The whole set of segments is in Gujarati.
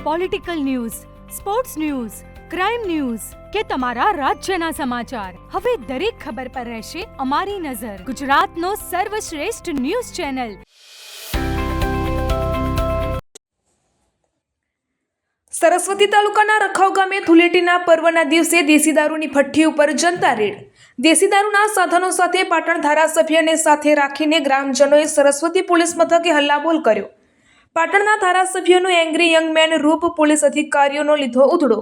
Political news, sports news, crime news કે તમારા રાજ્યના સમાચાર, હવે દરેક ખબર પર રહેશે અમારી નજર. ગુજરાતનો સર્વશ્રેષ્ઠ ન્યૂઝ ચેનલ. સરસ્વતી તાલુકાના રખાવ ગામે ધૂળેટીના પર્વના દિવસે દેશી દારૂની ભઠ્ઠી ઉપર જનતા રેડ. દેશી દારૂના સાધનો સાથે પાટણ ધારાસભ્યને સાથે રાખીને ગ્રામજનોએ સરસ્વતી પોલીસ મથકે હલ્લાબોલ કર્યો. પાટણના ધારાસભ્યનું એંગ્રી યંગ મેન રૂપ પોલીસ અધિકારીઓનો લીધો ઉધડો.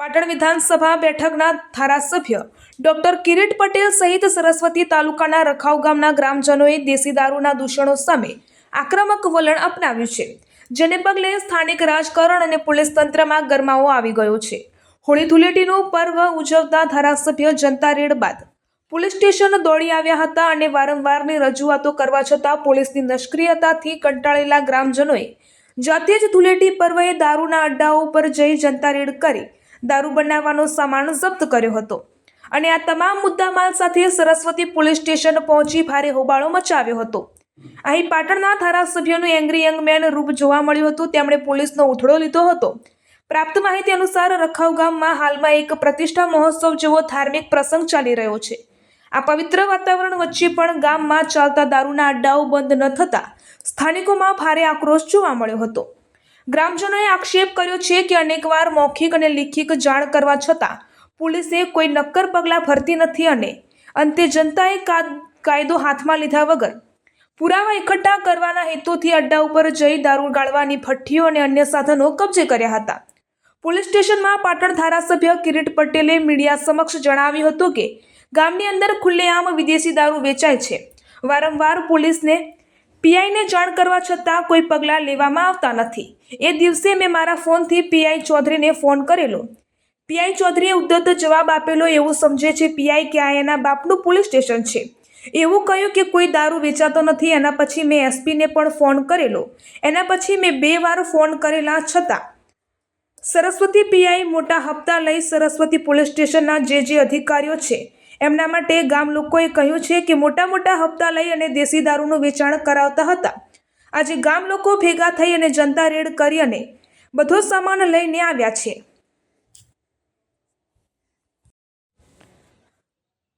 પાટણ વિધાનસભા બેઠકના ધારાસભ્ય ડોક્ટર કિરીટ પટેલ સહિત સરસ્વતી તાલુકાના રખાવ ગામના ગ્રામજનોએ દેશી દારૂના દૂષણો સામે આક્રમક વલણ અપનાવ્યું છે, જેને પગલે સ્થાનિક રાજકારણ અને પોલીસ તંત્રમાં ગરમાવો આવી ગયો છે. હોળી ધૂળેટીનું પર્વ ઉજવતા ધારાસભ્ય જનતા રેડ બાદ પોલીસ સ્ટેશન દોડી આવ્યા હતા અને વારંવારની રજૂઆતો કરવા છતાં પોલીસની નિષ્ક્રિયતાથી કંટાળેલા ગ્રામજનોએ જાતે જ ધૂળેટી પર્વે દારૂના અડ્ડાઓ પર જઈ જનતા રેડ કરી દારૂ બનાવવાનો સામાન જપ્ત કર્યો હતો અને આ તમામ મુદ્દામાલ સાથે સરસ્વતી પોલીસ સ્ટેશન પહોંચી ભારે હોબાળો મચાવ્યો હતો. અહીં પાટણના ધારાસભ્યનું એંગ્રી યંગ મેન રૂપ જોવા મળ્યું હતું. તેમણે પોલીસનો ઉથડો લીધો હતો. પ્રાપ્ત માહિતી અનુસાર રખાવ ગામમાં હાલમાં એક પ્રતિષ્ઠા મહોત્સવ જેવો ધાર્મિક પ્રસંગ ચાલી રહ્યો છે. આ પવિત્ર વાતાવરણ વચ્ચે પણ ગામમાં ચાલતા દારૂના અડ્ડાઓ બંધ ન થતા સ્થાનિકોમાં ભારે આક્રોશ જોવા મળ્યો હતો. ગ્રામજનોએ આક્ષેપ કર્યો છે કે અનેકવાર મૌખિક અને લિખિત જાણ કરવા છતાં પોલીસે કોઈ નક્કર પગલાં ભરતી નથી અને અંતે જનતાએ કાયદો હાથમાં લીધા વગર પુરાવા એકઠા કરવાના હેતુથી અડ્ડા ઉપર જઈ દારૂ ગાળવાની ભઠ્ઠીઓ અને અન્ય સાધનો કબજે કર્યા હતા. પોલીસ સ્ટેશનમાં પાટણ ધારાસભ્ય કિરીટ પટેલે મીડિયા સમક્ષ જણાવ્યું હતું કે ગામની અંદર ખુલ્લેઆમ વિદેશી દારૂ વેચાય છે. વારંવાર પોલીસને પીઆઈને જાણ કરવા છતાં કોઈ પગલાં લેવામાં આવતા નથી. એ દિવસે મેં મારા ફોનથી પીઆઈ ચૌધરીને ફોન કરેલો. પીઆઈ ચૌધરીએ ઉદ્ધત જવાબ આપેલો. એવું સમજે છે પીઆઈ કે આ એના બાપનું પોલીસ સ્ટેશન છે. એવું કહ્યું કે કોઈ દારૂ વેચાતો નથી. એના પછી મેં એસપીને પણ ફોન કરેલો. એના પછી મેં 2 વાર ફોન કરેલા છતાં સરસ્વતી પીઆઈ મોટા હપ્તા લઈ સરસ્વતી પોલીસ સ્ટેશનના જે અધિકારીઓ છે એમના માટે ગામ લોકોએ કહ્યું છે કે મોટા હપ્તા લઈ અને દેશી દારૂનું વેચાણ કરાવતા હતા. આજે ગામ લોકો ભેગા થઈ અને જનતા રેડ કરી અને બધો સામાન લઈને આવ્યા છે.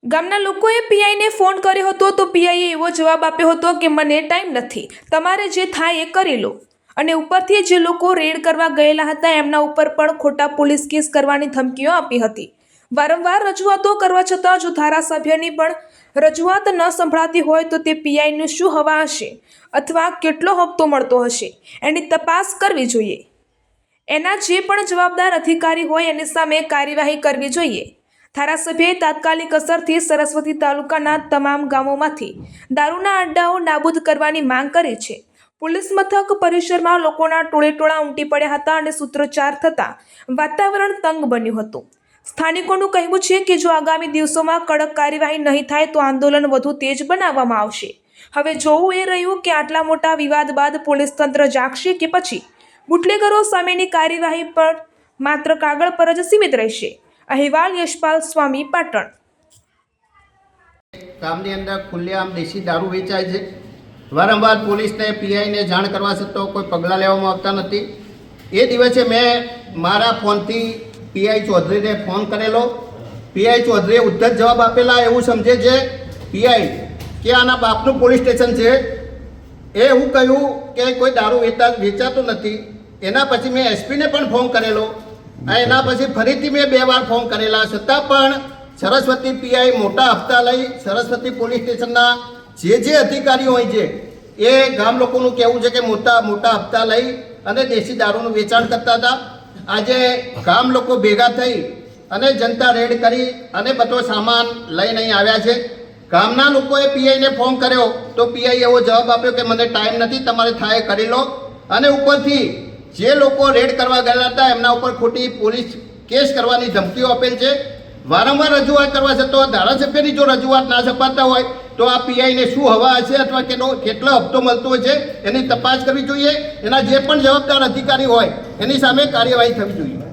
ગામના લોકોએ પીઆઈને ફોન કર્યો હતો તો પીઆઈએ એવો જવાબ આપ્યો હતો કે મને ટાઈમ નથી, તમારે જે થાય એ કરી લો. અને ઉપરથી જે લોકો રેડ કરવા ગયેલા હતા એમના ઉપર પણ ખોટા પોલીસ કેસ કરવાની ધમકીઓ આપી હતી. વારંવાર રજૂઆતો કરવા છતાં જો ધારાસભ્યની પણ રજૂઆત ન સંભળાતી હોય તો તે પીઆઈનું શું હવા હશે અથવા કેટલો હપ્તો મળતો હશે એની તપાસ કરવી જોઈએ. એના જે પણ જવાબદાર અધિકારી હોય એની સામે કાર્યવાહી કરવી જોઈએ. ધારાસભ્યએ તાત્કાલિક અસરથી સરસ્વતી તાલુકાના તમામ ગામોમાંથી દારૂના અડ્ડાઓ નાબૂદ કરવાની માંગ કરી છે. પોલીસ મથક પરિસરમાં લોકોના ટોળેટોળા ઉમટી પડ્યા હતા અને સૂત્રોચ્ચાર થતાં વાતાવરણ તંગ બન્યું હતું. સ્થાનિકોનું કહેવું છે કે જો આગામી દિવસોમાં કડક કાર્યવાહી નહીં થાય તો આંદોલન વધુ તેજ બનાવવામાં આવશે. હવે જોવું એ રહ્યું કે આટલા મોટા વિવાદ બાદ પોલીસ તંત્ર જાગશે કે પછી બુટલેગરો સામેની કાર્યવાહી પર માત્ર કાગળ પર જ સીમિત રહેશે. અહેવાલ યશપાલ સ્વામી, પાટણ. ગામની અંદર ખુલ્લેઆમ દેશી દારૂ વેચાય છે. વારંવાર પોલીસને પીઆઈને જાણ કરવા છતાં કોઈ પગલાં લેવામાં આવતા નથી. એ દિવસે મેં મારા ફોનથી પીઆઈ ચૌધરીને ફોન કરેલો. પીઆઈ ચૌધરીએ ઉદ્ધત જવાબ આપેલા. એવું સમજે છે પીઆઈ કે આના બાપનું પોલીસ સ્ટેશન છે. એ હું કહ્યું કે કોઈ દારૂ વેચાતો નથી. એના પછી મેં એસપીને પણ ફોન કરેલો. એના પછી ફરીથી મેં 2 વાર ફોન કરેલા છતાં પણ સરસ્વતી પીઆઈ મોટા હપ્તા લઈ સરસ્વતી પોલીસ સ્ટેશનના જે અધિકારીઓ હોય છે એ ગામ લોકોનું કહેવું છે કે મોટા હપ્તા લઈ અને દેશી દારૂનું વેચાણ કરતા હતા. આજે ગામ લોકો ભેગા થઈ અને જનતા રેડ કરી અને બધો સામાન લઈને અહીં આવ્યા છે. ગામના લોકોએ પીઆઈને ફોન કર્યો તો પીઆઈ એવો જવાબ આપ્યો કે મને ટાઈમ નથી, તમારે થાય કરી લો. અને ઉપરથી જે લોકો રેડ કરવા ગયેલા હતા એમના ઉપર ખોટી પોલીસ કેસ કરવાની ધમકીઓ આપેલ છે. વારંવાર રજૂઆત કરવા છતાં ધારાસભ્યની જો રજૂઆત ના સપાતા હોય તો આ પીઆઈને શું હવા હશે અથવા કેટલો હપ્તો મળતો હોય છે એની તપાસ કરવી જોઈએ. એના જે પણ જવાબદાર અધિકારી હોય એની સામે કાર્યવાહી થવી જોઈએ.